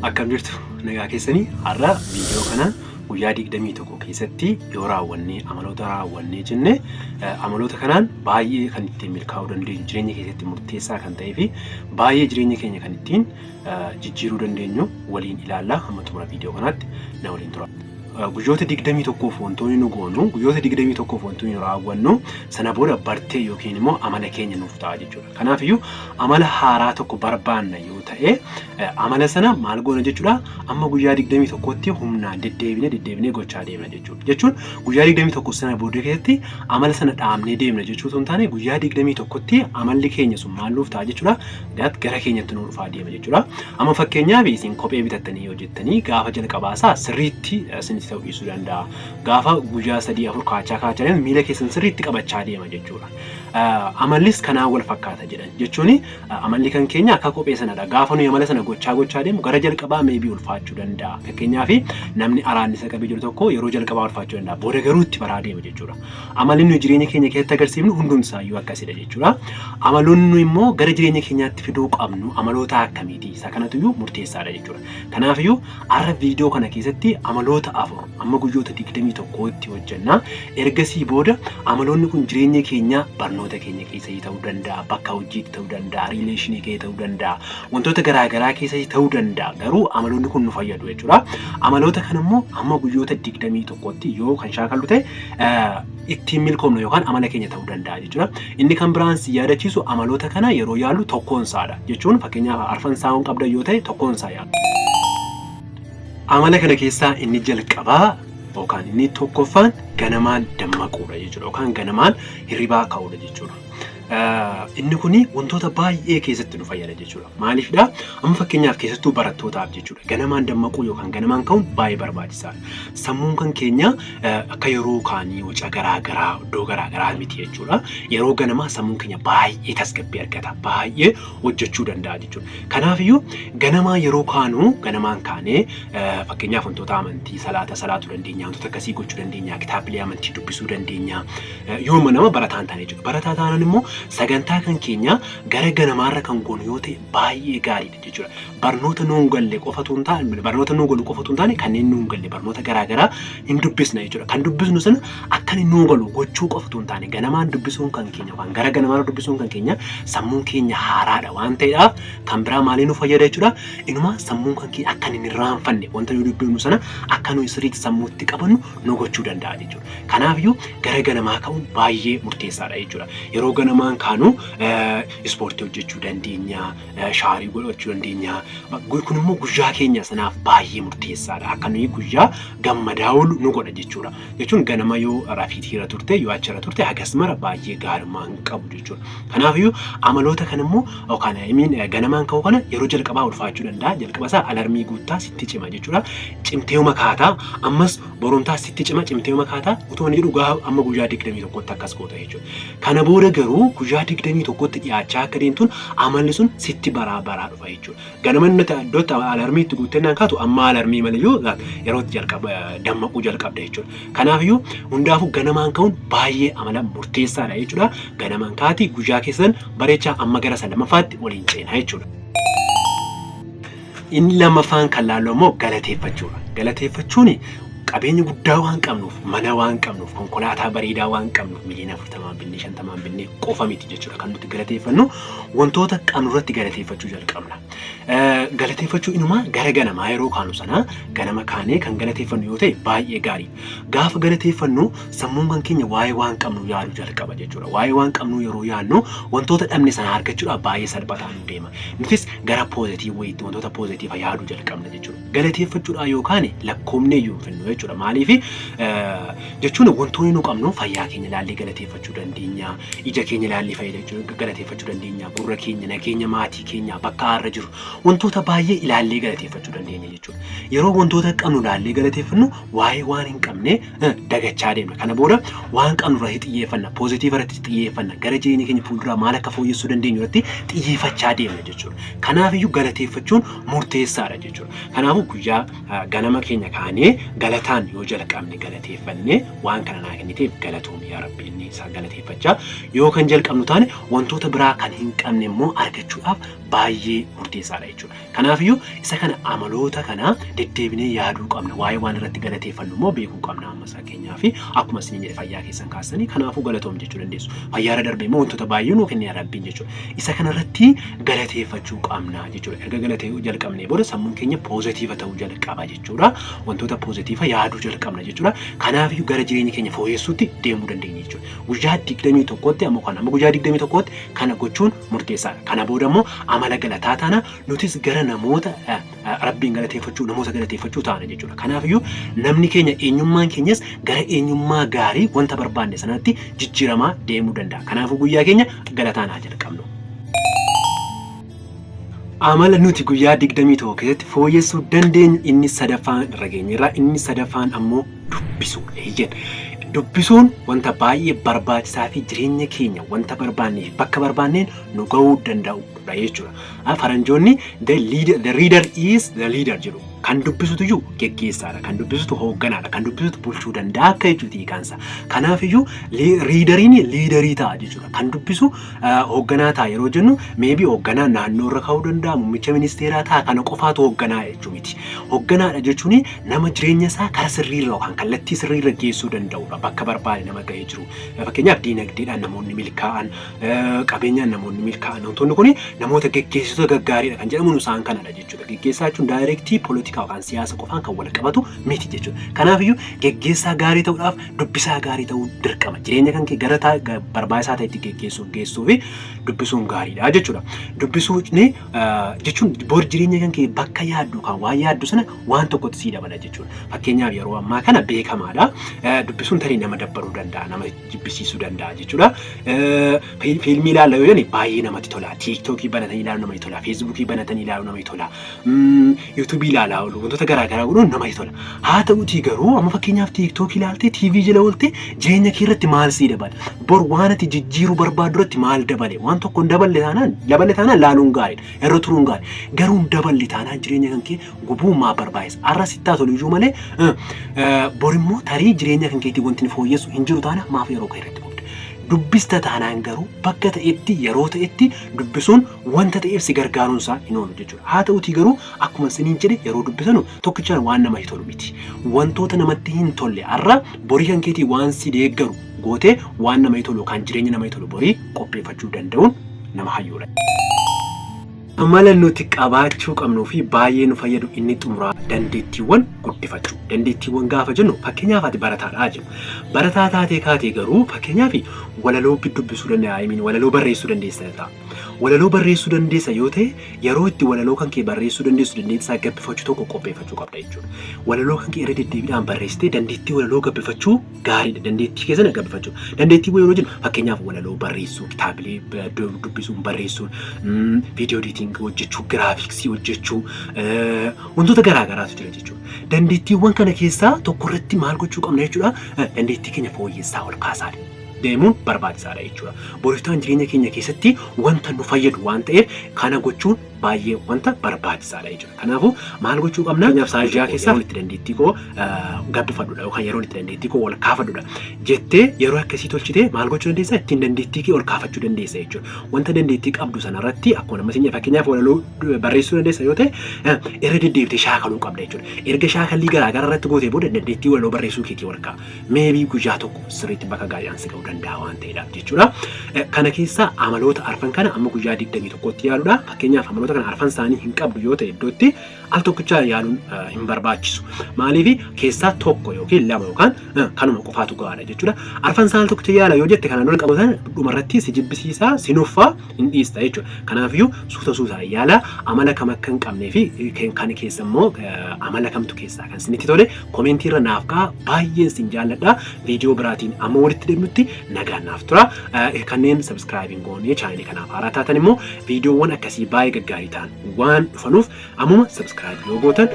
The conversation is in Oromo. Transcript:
Akkam jirtu nagaa keessanii har'a viidiyoo kanaan guyyaa 21 keessatti yoo raawwannee amaloota raawwannee jenne amaloota kanaan baay'ee kan ittiin milkaa'uu dandeenyu jireenya keessatti murteessaa kan ta'ee fi baay'ee jireenya keenya kan ittiin jijjiiruu dandeenyu waliin ilaallaa hamma xumura viidiyoo kanaatti na waliin tura. Guyyoota 21 wantoonni nu goonu guyyoota 21 wantoonni nu raawwannu sana booda bartee yookiin immoo amala keenya nuuf ta'a jechuudha. Kanaaf iyyuu amala haaraa tokko barbaanna yoo ta'e amala sana maal goona jechuudha. Amma guyyaa 21tti humnaan deddeebinee gochaa deemna jechuudha. Jechuun guyyaa 21 sana booda keessatti amala sana dhaabnee deemna jechuutu hin taane guyyaa 21tti amalli keenya sun maal nuuf ta'a jechuudha. Gara keenyatti nu dhufaa deema jechuudha. Amma fakkeenyaaf isin kophee bitattanii yoo jettanii gaafa jalqabaasaa sirriitti ta'uu dhiisuu danda'a. Gaafa guyyaa 3-4 kaachaa miila keessan sirriitti qabachaa deema jechuudha. Amallis kanaan wal fakkaata jedhan jechuun amalli kan keenya akka kophee sanadha. Gaafa nuyi amala sana gochaa deemu gara jalqabaa maybe ulfaachuu danda'a. Fakkeenyaaf namni araannisa qabee jiru tokko yeroo jalqabaa ulfaachuu danda'a. Booda garuu itti baraa deema jechuudha. Amalli nuyi jireenya keenya keessatti agarsiifnu hundumsaayyuu akkasidha jechuudha. Amaloonni immoo gara jireenya keenyaatti fiduu qabnu amaloota akkamiiti? Isa kanatu murteessaadha jechuudha. Kanaaf iyyuu har'a viidiyoo kana keessatti amaloota 4 amma guyyoota 21tti hojjenna. Ergasii booda amaloonni kun jireenya keenya barnoota keenya keessatti ta'uu danda'a, bakka hojiitti ta'uu danda'a, riileeshinii keessatti ta'uu danda'a, wantoota garaagaraa keessatti ta'uu danda'a. Garuu amaloonni kun nu fayyadu jechuudha. Amaloota kana immoo amma guyyoota 21tti yoo kan shaakallu ta'e ittiin milkoomnu yookaan amala keenya ta'uu danda'a jechuudha. Inni kan biraan si yaadachiisu amaloota kana yeroo yaallu tokkoonsaadha jechuun fakkeenyaaf arfan saawwan qabda yoo ta'e tokkoonsaa yaala. Amala kana keessaa inni jalqabaa yookaan inni tokkoffaan ganamaan dammaquudha jechuudha yookaan ganamaan hirribaa ka'uudha jechuudha. Inni kuni wantoota baay'ee keessatti nu fayyada jechuudha. Maaliifidha? Amma fakkeenyaaf keessattuu barattootaaf jechuudha. Ganamaan dammaquu yookaan ganamaan ka'uun baay'ee barbaachisaadha. Sammuun kan keenya akka yeroo kaanii waca garaagaraa iddoo garaagaraa miti jechuudha. Yeroo ganamaa sammuun keenya baay'ee tasgabbii argata. Baay'ee hojjechuu danda'a jechuudha. Kanaaf iyyuu ganamaa yeroo kaanu ganamaan kaanee fakkeenyaaf wantoota amantii salaatuu dandeenya, wantoota akkasii gochuu dandeenya, kitaabilee amantii dubbisuu dandeenya. Yoo nama barataan taane jechuudha. Barataa taanan immoo sagantaa kan keenya gara ganamaarra kan goonu yoo ta'e baay'ee gaariidha jechuudha. Barnoota nuun galle qofatu hin taane barnoota nuun galu qofatu hin taane kanneen nuun galle barnoota garaagaraa hin dubbisna jechuudha. Kan dubbisnu sana akka inni nuun galu gochuu qofatu hin taane ganamaan dubbisuun kan keenya waan gara ganamaarra dubbisuun kan keenya sammuun keenya haaraadha waan ta'eedhaaf kan biraa maaliin nu fayyada jechuudha. Inuma sammuun kan keenya akka inni raanfanne wanta nu dubbifnu sana akka nu sirriitti sammuutti qabannu nu gochuu danda'a jechuudha. Kanaaf iyyuu gara ganamaa ka'uun baay'ee murteessaadha jechuudha. Yeroo ganamaa kaanu ispoortii hojjechuu dandeenya, shaarii godhachuu dandeenya. Kun immoo guyyaa keenya sanaaf baay'ee murteessaadha. Akka nuyi guyyaa gammadaa oolu nu godha jechuudha. Jechuun ganama yoo rafiitiira turte yoo achirra turte hagas mara baay'ee gaarummaa hin qabu jechuudha. Kanaaf iyyuu amaloota kan immoo yookaan ganamaan ka'uu kana yeroo jalqabaa ulfaachuu danda'a. Jalqaba isaa alarmii guuttaa sitti cima jechuudha. Cimtee makaataa ammas boromtaa sitti cima cimtee makaataa utuma jedhu gaa amma guyyaa 21tti akkas goota jechuudha. Kana booda garuu guyyaa 21tti dhiyaachaa akka deemtuun amalli sun sitti baraa dhufa jechuudha. Ganama inni iddootti alarmiitti guuttennaan kaatu amma alarmii malee yerootti dammaquu jalqabda jechuudha. Kanaaf iyyuu hundaafuu ganamaan ka'uun baay'ee amala murteessaadha jechuudha. Ganamaan kaatii guyyaa keessan bareechaa amma gara lamaffaatti waliin ceenaa jechuudha. Inni lamaffaan kan laallu immoo galateeffachuudha. Galateeffachuun qabeenya guddaa waan qabnuuf, mana waan qabnuuf, konkolaataa bareedaa waan qabnuuf miliyoona 40 binnee 50 binnee qofa miti jechuudha. Kan nuti galateeffannu wantoota qabnu irratti galateeffachuu jalqabna. Galateeffachuu inuma gara ganamaa yeroo kaanu sana ganama kaanee kan galateeffannu yoo ta'e baay'ee gaarii. Gaafa galateeffannu sammuun kan keenya waa'ee waan qabnu yaaduu jalqaba jechuudha. Waa'ee waan qabnu yeroo yaadnu wantoota dhabne sana argachuudhaaf baay'ee salphataan nu deema. Nutis gara poozitiivii wayiitti wantoota poozitiiva yaaduu jalqabna jechuudha. Galateeffachuudhaan yookaan lakkoomnee iyyuu hin fennu jechuudha. Maaliif jechuun wantoonni nu qabnu fayyaa keenya ilaallee galateeffachuu dandeenya, ija keenya ilaallee fayyadachuu galateeffachuu dandeenya, gurra keenya, nageenya maatii keenya bakka har'a jiru wantoota baay'ee ilaallee galateeffachuu dandeenya jechuudha. Yeroo wantoota qabnu ilaallee galateeffannu waa'ee waan hin qabne dagachaa deemna. Kana booda waan qabnu irratti xiyyeeffanna, poozitiiva irratti xiyyeeffanna, gara jireenya keenya fuulduraa maal akka fooyyessuu dandeenyu irratti xiyyeeffachaa deemna jechuudha. Kanaaf iyyuu galateeffachuun murteessaadha jechuudha. Kanaafuu guyyaa ganama keenya kaanee galataan yoo jalqabne galateeffannee waan kana naa kenniteef galatoomii yaa Rabbi inni isaa galateeffachaa yoo kan jalqabnu taane wantoota biraa kan hin qabne immoo argachuudhaaf baay'ee murteessaadha. barbaachisaadha jechuudha. Kanaafiyyuu isa kana amaloota kana deddeebinee yaaduu qabna. Waa'ee waan irratti galateeffannu immoo beekuu qabna amma fakkeenyaa fi akkuma isin jedhe fayyaa keessan kaasanii kanaafuu galatoom jechuu dandeessu. Fayyaara darbee immoo wantoota baay'ee nuu kennee rabbiin jechuudha. Isa kanarratti galateeffachuu qabna jechuudha. Erga galateeffachuu jalqabnee booda sammuun keenya poozitiiva ta'uu jalqaba jechuudha. Wantoota poozitiiva yaaduu jalqabna jechuudha. Kanaafiyyuu gara jireenya keenya fooyyessuutti deemuu dandeenya jechuudha. Guyyaa 21tti ammoo kana amma guyyaa 21tti kana gochuun murteessaadha. Kana booda immoo amala galataa taana nutis gara namoota rabbiin galateeffachuu namoota galateeffachuu taana jechuudha. Kanaafiyyuu namni keenya eenyummaan keenyas gara eenyummaa gaarii wanta barbaanne sanatti jijjiiramaa deemuu danda'a. Kanaafuu guyyaa keenya galataan haa jalqabnu. Amala nuti guyyaa 21 keessatti fooyyessuu dandeenyu inni sadaffaan irra geenyerra. Inni sadaffaan ammoo dubbisuudha. Dubbisuun wanta baay'ee barbaachisaa fi jireenya keenya wanta barbaannee bakka barbaanneen nu ga'uu danda'udha jechuudha. Faranjoonni the reader is the leader jedhu. Kan dubbisutu iyyuu geggeessaadha. Kan dubbisutu hoogganaadha. Kan dubbisutu bulchuu danda'a akka jechuuti hiikansa. Kanaafiyyuu riidariin liidarii ta'a jechuudha. Kan dubbisu hoogganaa ta'a yeroo jennu meebii hoogganaa naannoo irra kaa'uu danda'a, muummicha ministeeraa ta'a kana qofaatu hoogganaa jechuu miti. Hoogganaadha jechuun nama jireenya isaa karaa sirriirra yookaan kallattii sirriirra geessuu danda'udha. Bakka barbaade nama ga'ee jiru. Fakkeenyaaf diinagdeedhaan namoonni milkaa'an, qabeenyaan namoonni milkaa'an wantoonni kun namoota geggeessitoota gaggaariidha kan jedhamu isaan kanadha jechuudha. Geggeessaa jechuun daayirektii poolitika yookaan siyaasa qofaan kan wal qabatu miti jechuudha. Kanaafiyyuu geggeessaa gaarii ta'uudhaaf dubbisaa gaarii ta'uu dirqama. Jireenya kan kee gara barbaachisaa ta'etti geggeessuu geessuu fi dubbisuun gaariidha jechuudha. Dubbisuun jechuun boor jireenya kan kee bakka yaaddu kan waan yaaddu sana waan tokkotti sii dabala jechuudha. Fakkeenyaaf yeroo ammaa kana beekamaadha. Dubbisuun tarii nama dabbaruu danda'a, nama jibbisiisuu danda'a jechuudha. Fiilmii ilaaluu yoo jennu baay'ee namatti tola. TikTokii banatanii ilaaluu namatti tola. Feesbuukii banatanii ilaaluu namatti tola. YouTubeii ilaalaa oolu wantoota garaagaraa godhuun namatti tola. Haa ta'uutii garuu amma fakkeenyaaf TikTokii ilaaltee TV jala ooltee jireenya kee irratti maal sii dabala? Bor waan ati jijjiiruu barbaadu irratti maal dabale? Waan tokko daballe taanaan laaluun gaariidha. Irra turuun gaariidha. Garuu daballe taanaan jireenya kan kee gubuu maa barbaachisa? Arra sittaa tolu iyyuu malee bor immoo tarii jireenya kan keetii wanti fooyyessu hin jiru taana maaf yeroo kee irratti boodda. Dubbista taanaan garuu bakka ta'etti yeroo ta'etti dubbisuun wanta ta'eef si gargaaruunsaa hin oolu jechuudha. Haa ta'uutii garuu akkuma isiniin jedhe yeroo dubbisanu tokkichaan waan namatti tolu miti. Wantoota namatti hin tolle arra borii kan keetii waan si deeggaru gootee waan namatti tolu kan jireenya namatti tolu borii qopheeffachuu danda'uun nama hayyuudha. Amala nuti qabaachuu qabnuu fi baay'ee nu fayyadu inni xumuraa dandeettiiwwan guddifachuu. Dandeettiiwwan gaafa jennu fakkeenyaaf ati barataadhaa jennu. Barataa taatee kaatee garuu fakkeenyaaf walaloo dubbisuu dandeessa, walaloo barreessuu dandeessa ta'a. Walaloo barreessuu dandeessa yoo ta'e yeroo itti walaloo kan kee barreessuu dandeessaa gabbifachuu tokko qopheeffachuu qabda jechuudha. Walaloo kan kee irra deddeebiidhaan barreessitee dandeettii walaloo gabbifachuu gaariidha. Dandeettii keessan gabbifachuu. Dandeettii yeroo jennu fakkeenyaaf walaloo barreessuu, kitaabilee dubbisuun barreessuun, viidiyoo editing hojjechuu, giraafiksii hojjechuu, wantoota garaagaraatu jira jechuudha. Dandeettiiwwan kana keessaa tokko irratti maal gochuu qabna jechuudha. Dandeettii keenya fooyyessaa ol kaasaa deemuun barbaachisaadha jechuudha. Boriftaan jireenya keenya keessatti wanta nu fayyadu waan ta'eef kana gochuun baay'ee wanta barbaachisaadha jechuudha. Kanaafuu maal gochuu qabna? Keenyaaf saayijaa keessaa itti dandeettii koo gabbifadhuudha yookaan yeroo itti dandeettii koo ol kaafadhuudha jettee yeroo akkasii tolchitee maal gochuu dandeessa? Ittiin dandeettii kee ol kaafachuu dandeessa jechuudha. Wanta dandeettii qabdu sanarratti akkuma nama siin fakkeenyaaf walaloo barreessuu dandeessa yoo ta'e irra deddeebitee shaakaluu qabda jechuudha. Erga shaakallii garaagaraa irratti gootee booda dandeettii walaloo barreessuu keetii ol kaa'a. Meebii guyyaa tokko sirriitti bakka gaariidhaan si ga'uu danda'a waan ta'eedhaaf jechuudha. Kana keessaa amaloota arfan kana amma guyyaa 21tti yaaluudha. Fakkeenyaaf amaloota kana arfan isaanii hin qabdu yoo ta'e iddootti al tokkichaa yaaluun hin barbaachisu. Maaliif keessaa tokko yookiin lama yookaan kanuma qofaatu gahaadha jechuudha. Arfan isaa al tokkicha yaala yoo jette kanaan ol qabatan dhumarratti si jibbisiisaa si nuffaa hin dhiista jechuudha. Kanaafiyyuu suuta yaala amala kam akka hin qabnee fi kan keessa immoo amala kamtu keessaa kan isinitti tole komentii irra naaf ka'a. Baay'een sin jaalladha. Viidiyoo biraatiin amma walitti deemnutti nagaan naaf tura. Kanneen subscribe goonee chaanelii kanaaf haaraa taatan immoo viidiyoowwan akkasii baay'ee gaggaarii ta'an waan dhufanuuf ammuma subscribe yoo gootan